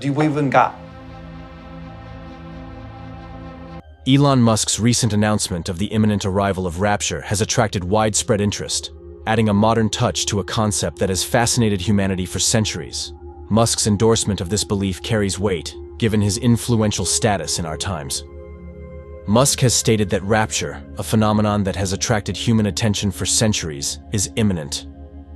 do we even got? Elon Musk's recent announcement of the imminent arrival of Rapture has attracted widespread interest, adding a modern touch to a concept that has fascinated humanity for centuries. Musk's endorsement of this belief carries weight, given his influential status in our times. Musk has stated that Rapture, a phenomenon that has attracted human attention for centuries, is imminent.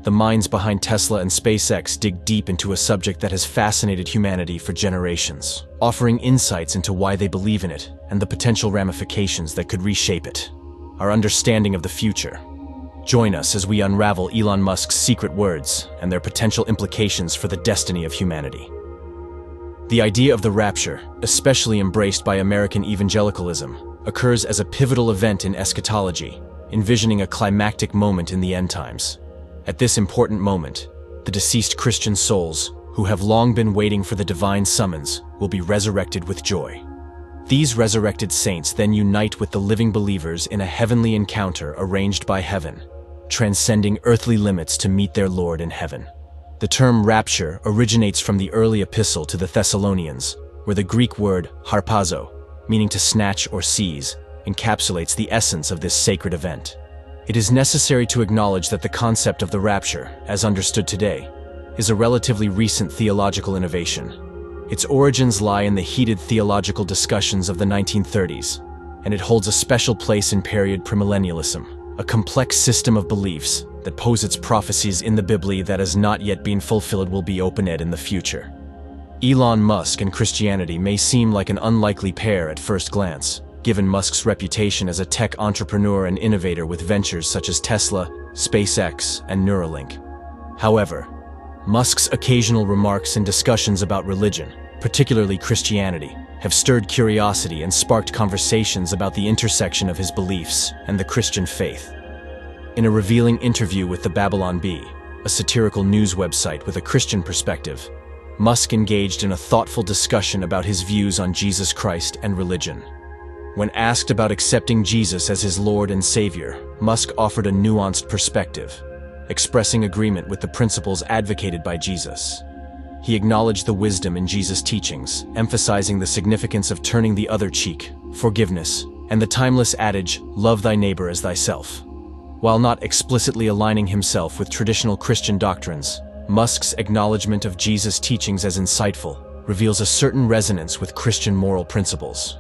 The minds behind Tesla and SpaceX dig deep into a subject that has fascinated humanity for generations, offering insights into why they believe in it and the potential ramifications that could reshape it. Our understanding of the future. Join us as we unravel Elon Musk's secret words and their potential implications for the destiny of humanity. The idea of the rapture, especially embraced by American evangelicalism, occurs as a pivotal event in eschatology, envisioning a climactic moment in the end times. At this important moment, the deceased Christian souls, who have long been waiting for the divine summons, will be resurrected with joy. These resurrected saints then unite with the living believers in a heavenly encounter arranged by heaven, transcending earthly limits to meet their Lord in heaven. The term rapture originates from the early epistle to the Thessalonians, where the Greek word harpazo, meaning to snatch or seize, encapsulates the essence of this sacred event. It is necessary to acknowledge that the concept of the rapture, as understood today, is a relatively recent theological innovation. Its origins lie in the heated theological discussions of the 1930s, and it holds a special place in period premillennialism, a complex system of beliefs that posits prophecies in the Bible that has not yet been fulfilled will be open-ended in the future. Elon Musk and Christianity may seem like an unlikely pair at first glance, given Musk's reputation as a tech entrepreneur and innovator with ventures such as Tesla, SpaceX, and Neuralink. However, Musk's occasional remarks and discussions about religion, particularly Christianity, have stirred curiosity and sparked conversations about the intersection of his beliefs and the Christian faith. In a revealing interview with the Babylon Bee, a satirical news website with a Christian perspective, Musk engaged in a thoughtful discussion about his views on Jesus Christ and religion. When asked about accepting Jesus as his Lord and Savior, Musk offered a nuanced perspective, expressing agreement with the principles advocated by Jesus. He acknowledged the wisdom in Jesus' teachings, emphasizing the significance of turning the other cheek, forgiveness, and the timeless adage, "Love thy neighbor as thyself." While not explicitly aligning himself with traditional Christian doctrines, Musk's acknowledgement of Jesus' teachings as insightful reveals a certain resonance with Christian moral principles.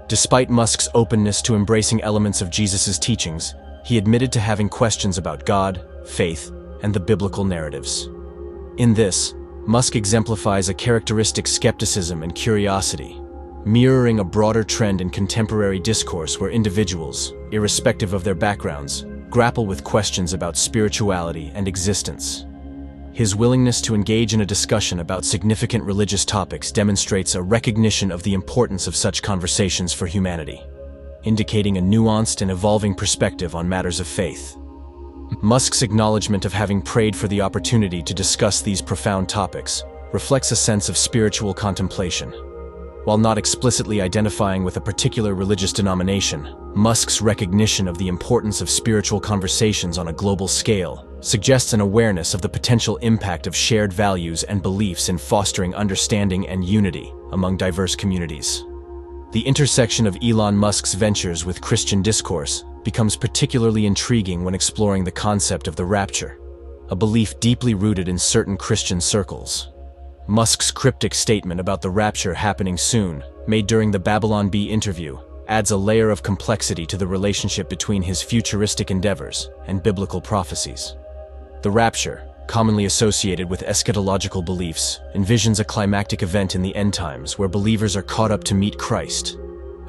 Despite Musk's openness to embracing elements of Jesus' teachings, he admitted to having questions about God, faith, and the biblical narratives. In this, Musk exemplifies a characteristic skepticism and curiosity, mirroring a broader trend in contemporary discourse where individuals, irrespective of their backgrounds, grapple with questions about spirituality and existence. His willingness to engage in a discussion about significant religious topics demonstrates a recognition of the importance of such conversations for humanity, indicating a nuanced and evolving perspective on matters of faith. Musk's acknowledgement of having prayed for the opportunity to discuss these profound topics reflects a sense of spiritual contemplation. While not explicitly identifying with a particular religious denomination, Musk's recognition of the importance of spiritual conversations on a global scale suggests an awareness of the potential impact of shared values and beliefs in fostering understanding and unity among diverse communities. The intersection of Elon Musk's ventures with Christian discourse becomes particularly intriguing when exploring the concept of the rapture, a belief deeply rooted in certain Christian circles. Musk's cryptic statement about the rapture happening soon, made during the Babylon Bee interview, adds a layer of complexity to the relationship between his futuristic endeavors and biblical prophecies. The rapture, commonly associated with eschatological beliefs, envisions a climactic event in the end times where believers are caught up to meet Christ,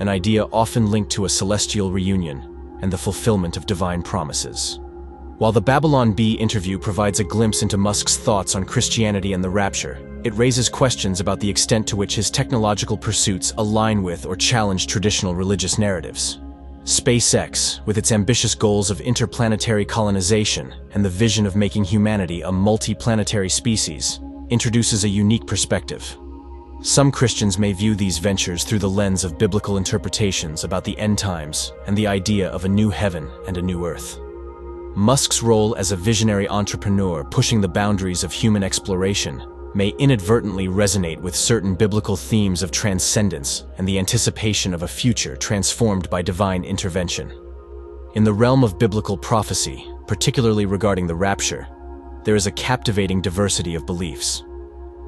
an idea often linked to a celestial reunion and the fulfillment of divine promises. While the Babylon Bee interview provides a glimpse into Musk's thoughts on Christianity and the rapture, it raises questions about the extent to which his technological pursuits align with or challenge traditional religious narratives. SpaceX, with its ambitious goals of interplanetary colonization and the vision of making humanity a multi-planetary species, introduces a unique perspective. Some Christians may view these ventures through the lens of biblical interpretations about the end times and the idea of a new heaven and a new earth. Musk's role as a visionary entrepreneur pushing the boundaries of human exploration may inadvertently resonate with certain biblical themes of transcendence and the anticipation of a future transformed by divine intervention. In the realm of biblical prophecy, particularly regarding the rapture, there is a captivating diversity of beliefs.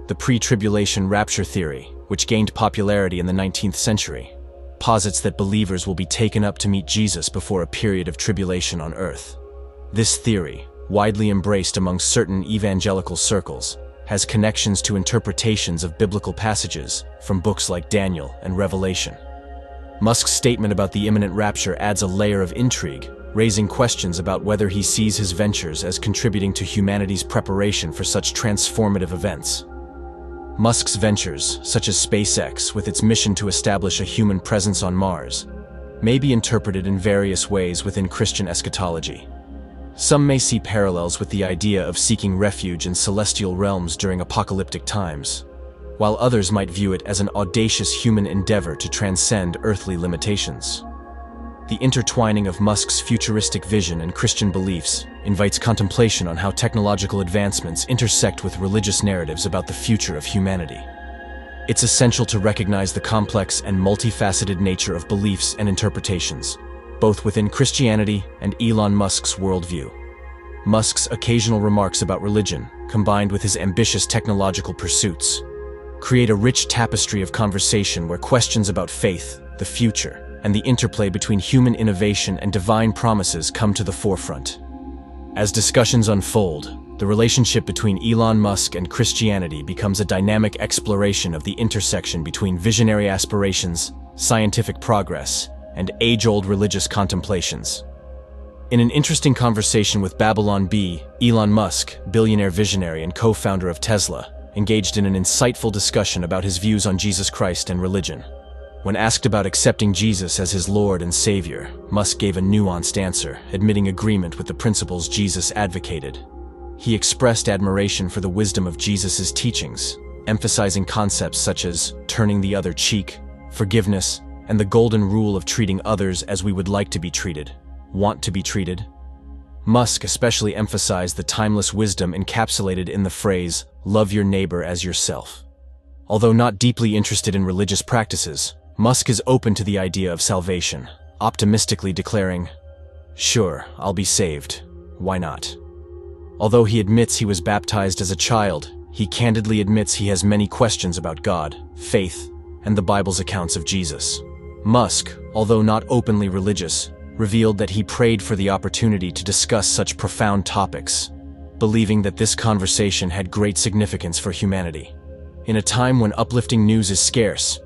The pre-tribulation rapture theory, which gained popularity in the 19th century, posits that believers will be taken up to meet Jesus before a period of tribulation on earth. This theory, widely embraced among certain evangelical circles, has connections to interpretations of biblical passages from books like Daniel and Revelation. Musk's statement about the imminent rapture adds a layer of intrigue, raising questions about whether he sees his ventures as contributing to humanity's preparation for such transformative events. Musk's ventures, such as SpaceX with its mission to establish a human presence on Mars, may be interpreted in various ways within Christian eschatology. Some may see parallels with the idea of seeking refuge in celestial realms during apocalyptic times, while others might view it as an audacious human endeavor to transcend earthly limitations. The intertwining of Musk's futuristic vision and Christian beliefs invites contemplation on how technological advancements intersect with religious narratives about the future of humanity. It's essential to recognize the complex and multifaceted nature of beliefs and interpretations, both within Christianity and Elon Musk's worldview. Musk's occasional remarks about religion, combined with his ambitious technological pursuits, create a rich tapestry of conversation where questions about faith, the future, and the interplay between human innovation and divine promises come to the forefront. As discussions unfold, the relationship between Elon Musk and Christianity becomes a dynamic exploration of the intersection between visionary aspirations, scientific progress, and age-old religious contemplations. In an interesting conversation with Babylon Bee, Elon Musk, billionaire visionary and co-founder of Tesla, engaged in an insightful discussion about his views on Jesus Christ and religion. When asked about accepting Jesus as his Lord and Savior, Musk gave a nuanced answer, admitting agreement with the principles Jesus advocated. He expressed admiration for the wisdom of Jesus' teachings, emphasizing concepts such as turning the other cheek, forgiveness, and the golden rule of treating others as we would like to be treated, want to be treated. Musk especially emphasized the timeless wisdom encapsulated in the phrase, "Love your neighbor as yourself." Although not deeply interested in religious practices, Musk is open to the idea of salvation, optimistically declaring, "Sure, I'll be saved. Why not?" Although he admits he was baptized as a child, he candidly admits he has many questions about God, faith, and the Bible's accounts of Jesus. Musk, although not openly religious, revealed that he prayed for the opportunity to discuss such profound topics, believing that this conversation had great significance for humanity. In a time when uplifting news is scarce,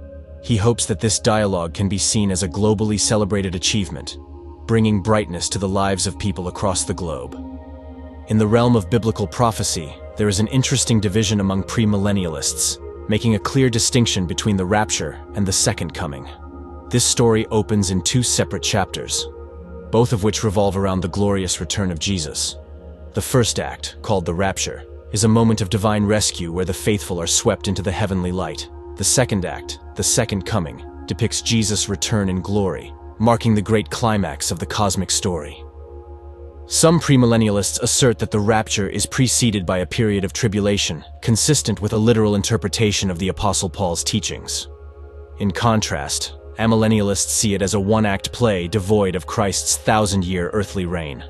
he hopes that this dialogue can be seen as a globally celebrated achievement, bringing brightness to the lives of people across the globe. In the realm of biblical prophecy, there is an interesting division among premillennialists, making a clear distinction between the rapture and the second coming. This story opens in two separate chapters, both of which revolve around the glorious return of Jesus. The first act, called the Rapture, is a moment of divine rescue where the faithful are swept into the heavenly light. The second act, the second coming, depicts Jesus' return in glory, marking the great climax of the cosmic story. Some premillennialists assert that the rapture is preceded by a period of tribulation, consistent with a literal interpretation of the Apostle Paul's teachings. In contrast, Amillennialists see it as a one-act play devoid of Christ's thousand-year earthly reign.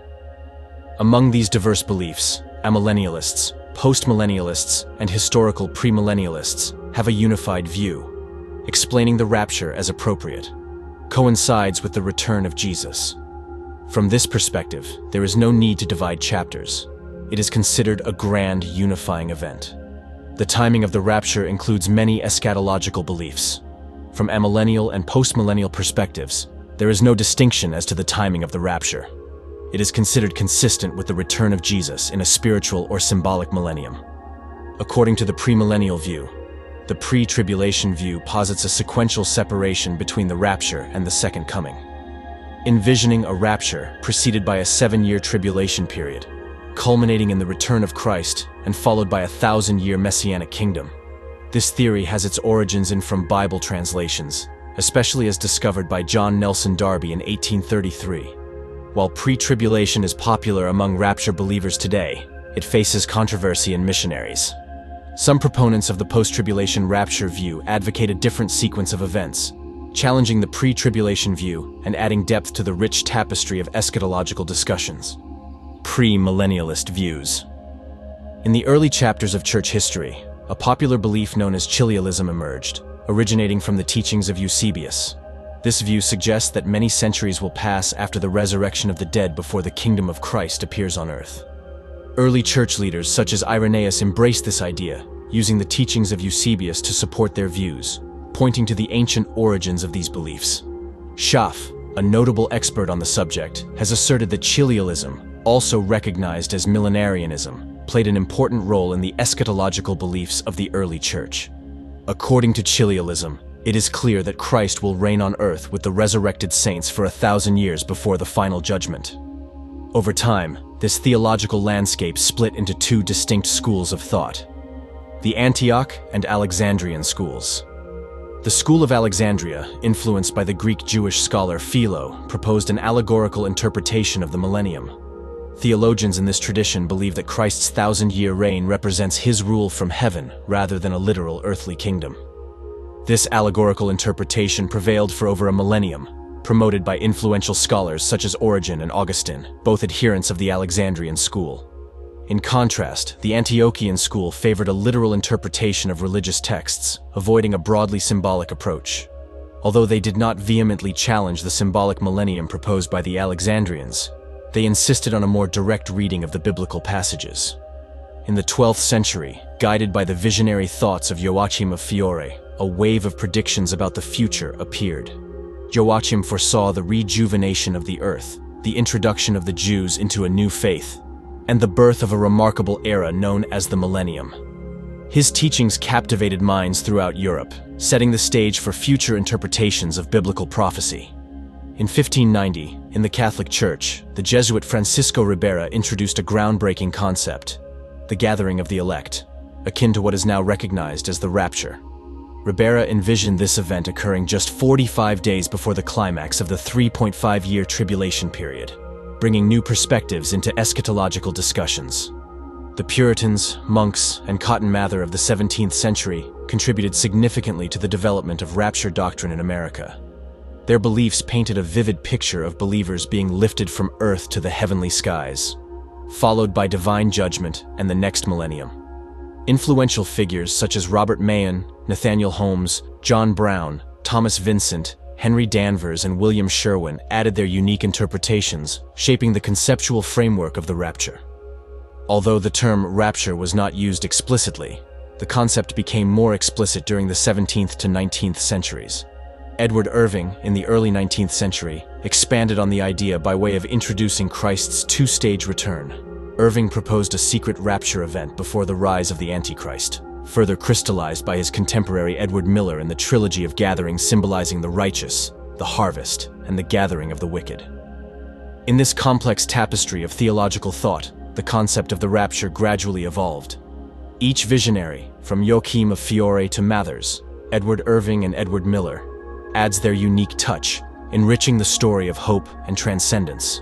Among these diverse beliefs, Amillennialists, postmillennialists, and historical premillennialists have a unified view, explaining the rapture as appropriate, coincides with the return of Jesus. From this perspective, there is no need to divide chapters. It is considered a grand unifying event. The timing of the rapture includes many eschatological beliefs. From amillennial and postmillennial perspectives, there is no distinction as to the timing of the rapture. It is considered consistent with the return of Jesus in a spiritual or symbolic millennium. According to the premillennial view, the pre-tribulation view posits a sequential separation between the rapture and the second coming, envisioning a rapture preceded by a 7-year tribulation period, culminating in the return of Christ and followed by a 1,000-year messianic kingdom. This theory has its origins in from Bible translations, especially as discovered by John Nelson Darby in 1833. While pre-tribulation is popular among rapture believers today, it faces controversy in missionaries. Some proponents of the post-tribulation rapture view advocate a different sequence of events, challenging the pre-tribulation view and adding depth to the rich tapestry of eschatological discussions. Pre-millennialist views. In the early chapters of church history, a popular belief known as chilialism emerged, originating from the teachings of Eusebius. This view suggests that many centuries will pass after the resurrection of the dead before the kingdom of Christ appears on earth. Early church leaders such as Irenaeus embraced this idea, using the teachings of Eusebius to support their views, pointing to the ancient origins of these beliefs. Schaff, a notable expert on the subject, has asserted that chilialism, also recognized as millenarianism, played an important role in the eschatological beliefs of the early church. According to chilialism, it is clear that Christ will reign on earth with the resurrected saints for 1,000 years before the final judgment. Over time, this theological landscape split into two distinct schools of thought: the Antioch and Alexandrian schools. The School of Alexandria, influenced by the Greek Jewish scholar Philo, proposed an allegorical interpretation of the millennium. Theologians in this tradition believe that Christ's 1,000-year reign represents his rule from heaven rather than a literal earthly kingdom. This allegorical interpretation prevailed for over a millennium, promoted by influential scholars such as Origen and Augustine, both adherents of the Alexandrian school. In contrast, the Antiochian school favored a literal interpretation of religious texts, avoiding a broadly symbolic approach. Although they did not vehemently challenge the symbolic millennium proposed by the Alexandrians, they insisted on a more direct reading of the biblical passages. In the 12th century, guided by the visionary thoughts of Joachim of Fiore, a wave of predictions about the future appeared. Joachim foresaw the rejuvenation of the earth, the introduction of the Jews into a new faith, and the birth of a remarkable era known as the Millennium. His teachings captivated minds throughout Europe, setting the stage for future interpretations of biblical prophecy. In 1590, in the Catholic Church, the Jesuit Francisco Ribera introduced a groundbreaking concept: the gathering of the elect, akin to what is now recognized as the Rapture. Ribera envisioned this event occurring just 45 days before the climax of the 3.5-year tribulation period, bringing new perspectives into eschatological discussions. The Puritans, monks, and Cotton Mather of the 17th century contributed significantly to the development of rapture doctrine in America. Their beliefs painted a vivid picture of believers being lifted from earth to the heavenly skies, followed by divine judgment and the next millennium. Influential figures such as Robert Mahan, Nathaniel Holmes, John Brown, Thomas Vincent, Henry Danvers, and William Sherwin added their unique interpretations, shaping the conceptual framework of the rapture. Although the term rapture was not used explicitly, the concept became more explicit during the 17th to 19th centuries. Edward Irving, in the early 19th century, expanded on the idea by way of introducing Christ's two-stage return. Irving proposed a secret rapture event before the rise of the Antichrist, further crystallized by his contemporary Edward Miller in the trilogy of gatherings symbolizing the righteous, the harvest, and the gathering of the wicked. In this complex tapestry of theological thought, the concept of the rapture gradually evolved. Each visionary, from Joachim of Fiore to Mathers, Edward Irving and Edward Miller, adds their unique touch, enriching the story of hope and transcendence.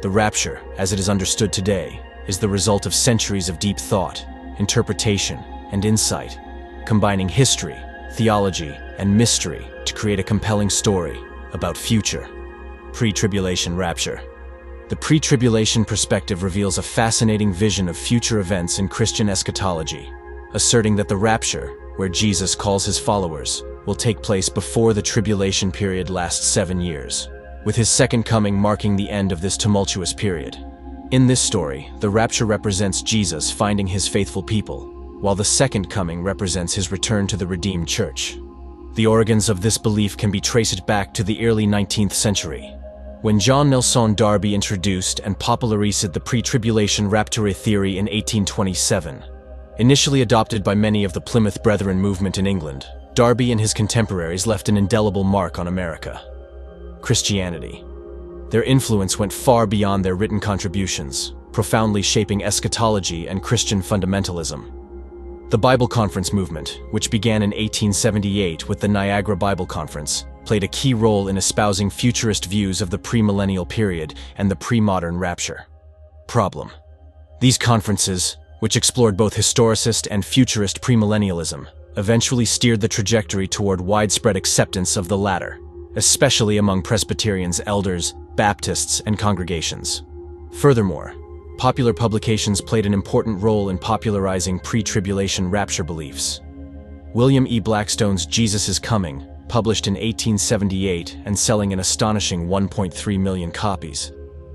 The rapture, as it is understood today, is the result of centuries of deep thought, interpretation, and insight, combining history, theology, and mystery to create a compelling story about future pre-tribulation rapture. The pre-tribulation perspective reveals a fascinating vision of future events in Christian eschatology, asserting that the rapture, where Jesus calls his followers, will take place before the tribulation period lasts 7 years, with his second coming marking the end of this tumultuous period. In this story, the rapture represents Jesus finding his faithful people, while the second coming represents his return to the redeemed church. The origins of this belief can be traced back to the early 19th century, when John Nelson Darby introduced and popularized the pre-tribulation rapture theory in 1827. Initially adopted by many of the Plymouth Brethren movement in England, Darby and his contemporaries left an indelible mark on America. Christianity. Their influence went far beyond their written contributions, profoundly shaping eschatology and Christian fundamentalism. The Bible Conference movement, which began in 1878 with the Niagara Bible Conference, played a key role in espousing futurist views of the premillennial period and the pre-modern rapture. Problem. These conferences, which explored both historicist and futurist premillennialism, eventually steered the trajectory toward widespread acceptance of the latter, especially among Presbyterians, elders, Baptists, and congregations. Furthermore, popular publications played an important role in popularizing pre-tribulation rapture beliefs. William E. Blackstone's Jesus is Coming, published in 1878 and selling an astonishing 1.3 million copies,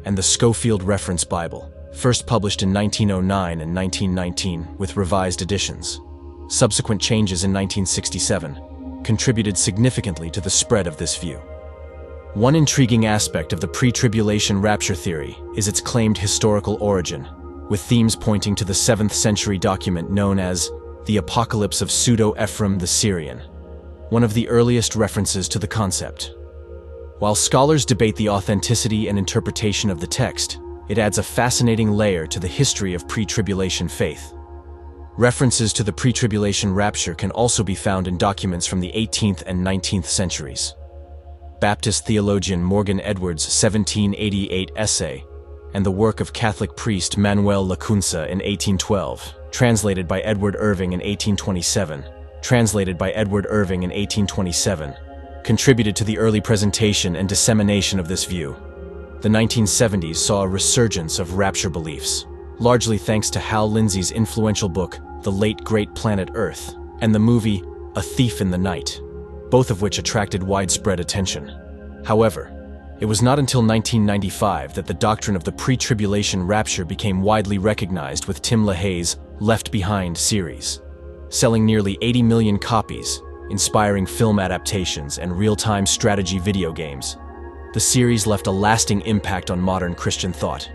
and the Schofield Reference Bible, first published in 1909 and 1919 with revised editions. Subsequent changes in 1967 contributed significantly to the spread of this view. One intriguing aspect of the pre-tribulation rapture theory is its claimed historical origin, with themes pointing to the 7th century document known as the Apocalypse of Pseudo-Ephraim the Syrian, one of the earliest references to the concept. While scholars debate the authenticity and interpretation of the text, it adds a fascinating layer to the history of pre-tribulation faith. References to the pre-tribulation rapture can also be found in documents from the 18th and 19th centuries. Baptist theologian Morgan Edwards' 1788 essay, and the work of Catholic priest Manuel Lacunza in 1812, translated by Edward Irving in 1827, contributed to the early presentation and dissemination of this view. The 1970s saw a resurgence of rapture beliefs, largely thanks to Hal Lindsey's influential book, The Late Great Planet Earth, and the movie A Thief in the Night, both of which attracted widespread attention. However, it was not until 1995 that the doctrine of the pre-tribulation rapture became widely recognized with Tim LaHaye's Left Behind series, selling nearly 80 million copies, inspiring film adaptations and real-time strategy video games. The series left a lasting impact on modern Christian thought.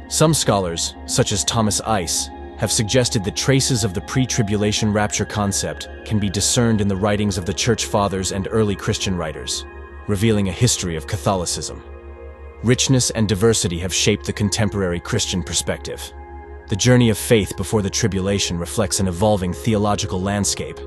Some scholars, such as Thomas Ice, have suggested that traces of the pre-tribulation rapture concept can be discerned in the writings of the Church Fathers and early Christian writers, revealing a history of Catholicism. Richness and diversity have shaped the contemporary Christian perspective. The journey of faith before the tribulation reflects an evolving theological landscape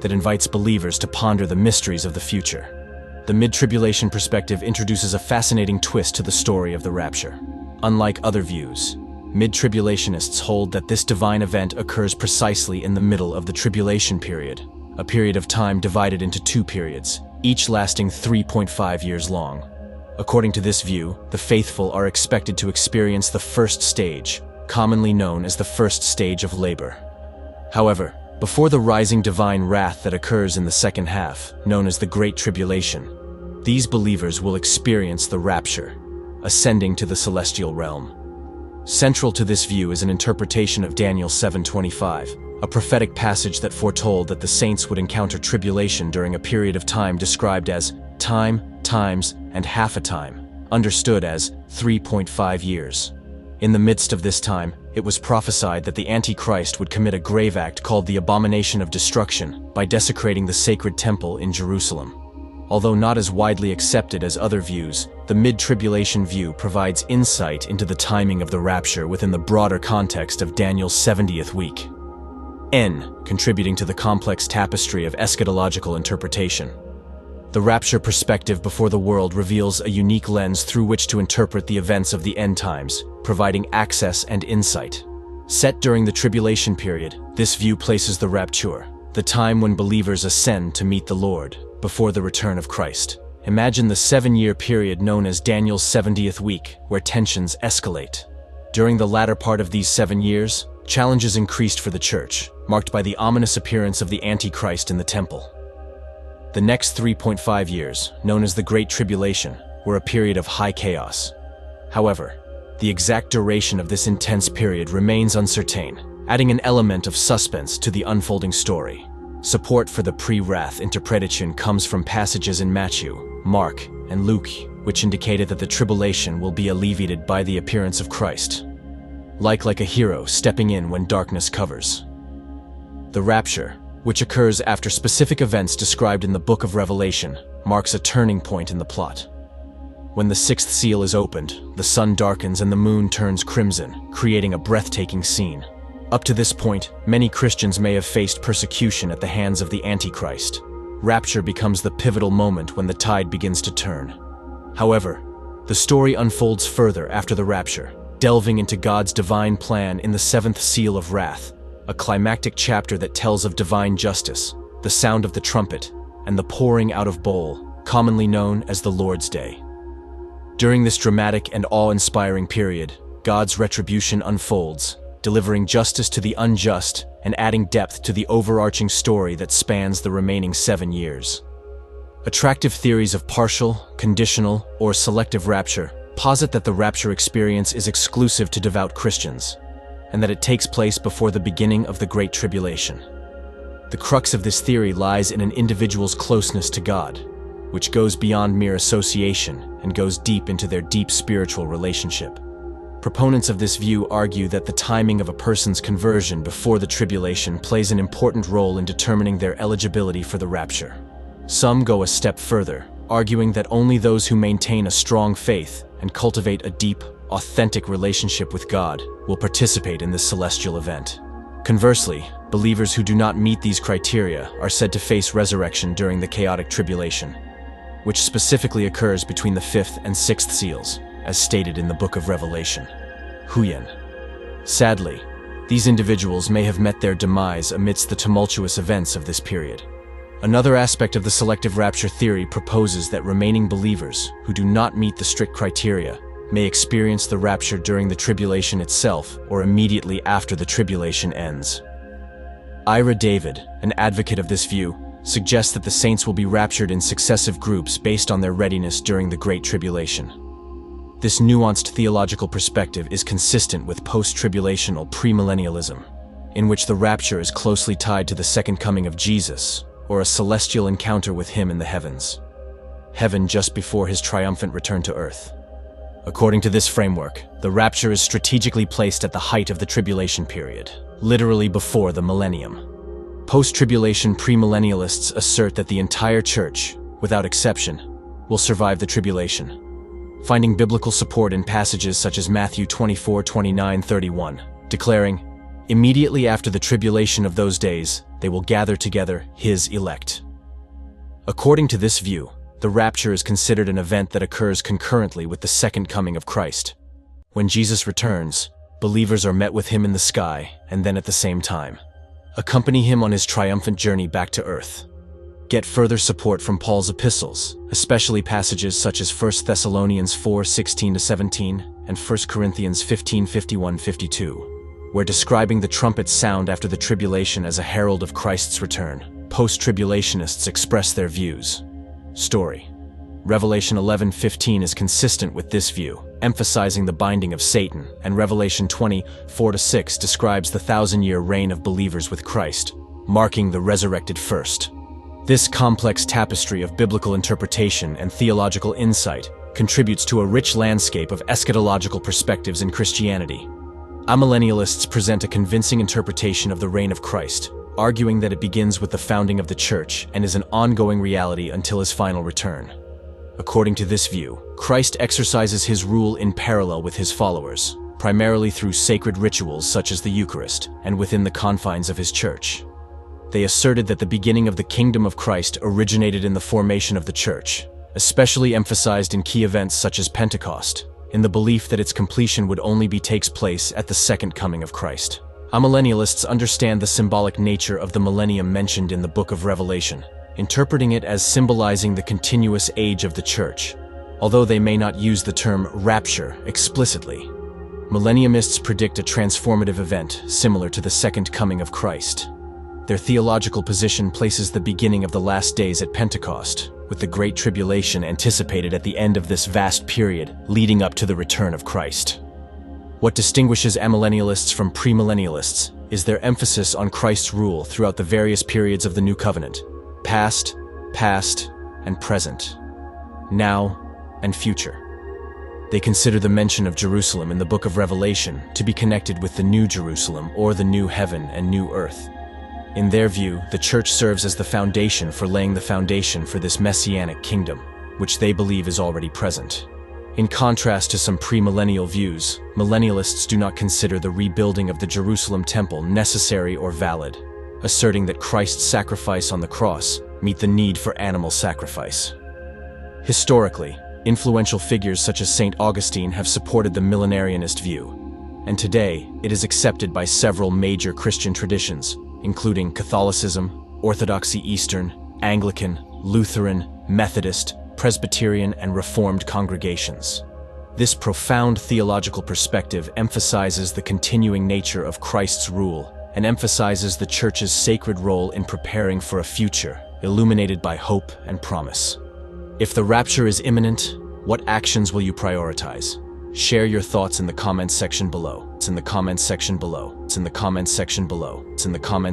that invites believers to ponder the mysteries of the future. The mid-tribulation perspective introduces a fascinating twist to the story of the rapture. Unlike other views, mid-tribulationists hold that this divine event occurs precisely in the middle of the tribulation period, a period of time divided into two periods, each lasting 3.5 years long. According to this view, the faithful are expected to experience the first stage, commonly known as the first stage of labor. However, before the rising divine wrath that occurs in the second half, known as the Great Tribulation, these believers will experience the rapture, ascending to the celestial realm. Central to this view is an interpretation of Daniel 7:25, a prophetic passage that foretold that the saints would encounter tribulation during a period of time described as time, times, and half a time, understood as 3.5 years. In the midst of this time, it was prophesied that the Antichrist would commit a grave act called the Abomination of Destruction by desecrating the sacred temple in Jerusalem. Although not as widely accepted as other views, the mid-tribulation view provides insight into the timing of the rapture within the broader context of Daniel's 70th week. Contributing to the complex tapestry of eschatological interpretation. The rapture perspective before the world reveals a unique lens through which to interpret the events of the end times, providing access and insight. Set during the tribulation period, this view places the rapture, the time when believers ascend to meet the Lord, before the return of Christ. Imagine the 7-year period known as Daniel's 70th week, where tensions escalate. During the latter part of these 7 years, challenges increased for the church, marked by the ominous appearance of the Antichrist in the temple. The next 3.5 years, known as the Great Tribulation, were a period of high chaos. However, the exact duration of this intense period remains uncertain, adding an element of suspense to the unfolding story. Support for the pre-wrath interpretation comes from passages in Matthew, Mark, and Luke, which indicated that the tribulation will be alleviated by the appearance of Christ, like a hero stepping in when darkness covers. The rapture, which occurs after specific events described in the book of Revelation, marks a turning point in the plot. When the 6th seal is opened, the sun darkens and the moon turns crimson, creating a breathtaking scene. Up to this point, many Christians may have faced persecution at the hands of the Antichrist. Rapture becomes the pivotal moment when the tide begins to turn. However, the story unfolds further after the rapture. delving into God's divine plan in the seventh seal of wrath, a climactic chapter that tells of divine justice, the sound of the trumpet, and the pouring out of bowl, commonly known as the Lord's Day. During this dramatic and awe-inspiring period, God's retribution unfolds, delivering justice to the unjust and adding depth to the overarching story that spans the remaining 7 years. Attractive theories of partial, conditional, or selective rapture posit that the rapture experience is exclusive to devout Christians, and that it takes place before the beginning of the Great Tribulation. The crux of this theory lies in an individual's closeness to God, which goes beyond mere association and goes deep into their deep spiritual relationship. Proponents of this view argue that the timing of a person's conversion before the tribulation plays an important role in determining their eligibility for the rapture. Some go a step further, arguing that only those who maintain a strong faith and cultivate a deep, authentic relationship with God will participate in this celestial event. Conversely, believers who do not meet these criteria are said to face resurrection during the chaotic tribulation, which specifically occurs between the fifth and sixth seals, as stated in the book of Revelation. Huyen. Sadly, these individuals may have met their demise amidst the tumultuous events of this period. Another aspect of the selective rapture theory proposes that remaining believers who do not meet the strict criteria may experience the rapture during the tribulation itself or immediately after the tribulation ends. Ira David, an advocate of this view, suggests that the saints will be raptured in successive groups based on their readiness during the Great Tribulation. This nuanced theological perspective is consistent with post-tribulational premillennialism, in which the rapture is closely tied to the second coming of Jesus, or a celestial encounter with him in the heavens. Heaven just before his triumphant return to earth. According to this framework, the rapture is strategically placed at the height of the tribulation period, literally before the millennium. Post-tribulation premillennialists assert that the entire church, without exception, will survive the tribulation, finding biblical support in passages such as Matthew 24:29-31, declaring, "Immediately after the tribulation of those days, they will gather together his elect." According to this view, the rapture is considered an event that occurs concurrently with the second coming of Christ. When Jesus returns, believers are met with him in the sky and then at the same time accompany him on his triumphant journey back to earth. Get further support from Paul's epistles, especially passages such as 1 Thessalonians 4:16-17 and 1 Corinthians 15:51-52, where describing the trumpet's sound after the tribulation as a herald of Christ's return, post-tribulationists express their views. Story. Revelation 11:15 is consistent with this view, emphasizing the binding of Satan, and Revelation 20:4-6 describes the 1,000-year reign of believers with Christ, marking the resurrected first. This complex tapestry of biblical interpretation and theological insight contributes to a rich landscape of eschatological perspectives in Christianity. Amillennialists present a convincing interpretation of the reign of Christ, arguing that it begins with the founding of the church and is an ongoing reality until his final return. According to this view, Christ exercises his rule in parallel with his followers, primarily through sacred rituals such as the Eucharist and within the confines of his church. They asserted that the beginning of the kingdom of Christ originated in the formation of the church, especially emphasized in key events such as Pentecost, in the belief that its completion would only takes place at the second coming of Christ. Amillennialists understand the symbolic nature of the millennium mentioned in the book of Revelation, interpreting it as symbolizing the continuous age of the church, although they may not use the term rapture explicitly. Millenniumists predict a transformative event similar to the second coming of Christ. Their theological position places the beginning of the last days at Pentecost, with the Great Tribulation anticipated at the end of this vast period leading up to the return of Christ. What distinguishes amillennialists from premillennialists is their emphasis on Christ's rule throughout the various periods of the New Covenant: past, and present, now, and future. They consider the mention of Jerusalem in the book of Revelation to be connected with the New Jerusalem or the new heaven and new earth. In their view, the church serves as the foundation for laying the foundation for this messianic kingdom, which they believe is already present. In contrast to some premillennial views, millennialists do not consider the rebuilding of the Jerusalem temple necessary or valid, asserting that Christ's sacrifice on the cross meet the need for animal sacrifice. Historically, Influential figures such as St. Augustine have supported the millenarianist view, and today it is accepted by several major Christian traditions, including Catholicism, Orthodoxy Eastern, Anglican, Lutheran, Methodist, Presbyterian, and Reformed congregations. This profound theological perspective emphasizes the continuing nature of Christ's rule and emphasizes the Church's sacred role in preparing for a future illuminated by hope and promise. If the rapture is imminent, what actions will you prioritize? Share your thoughts in the comments section below. It's in the comments section below. It's in the comments section below. It's in the comments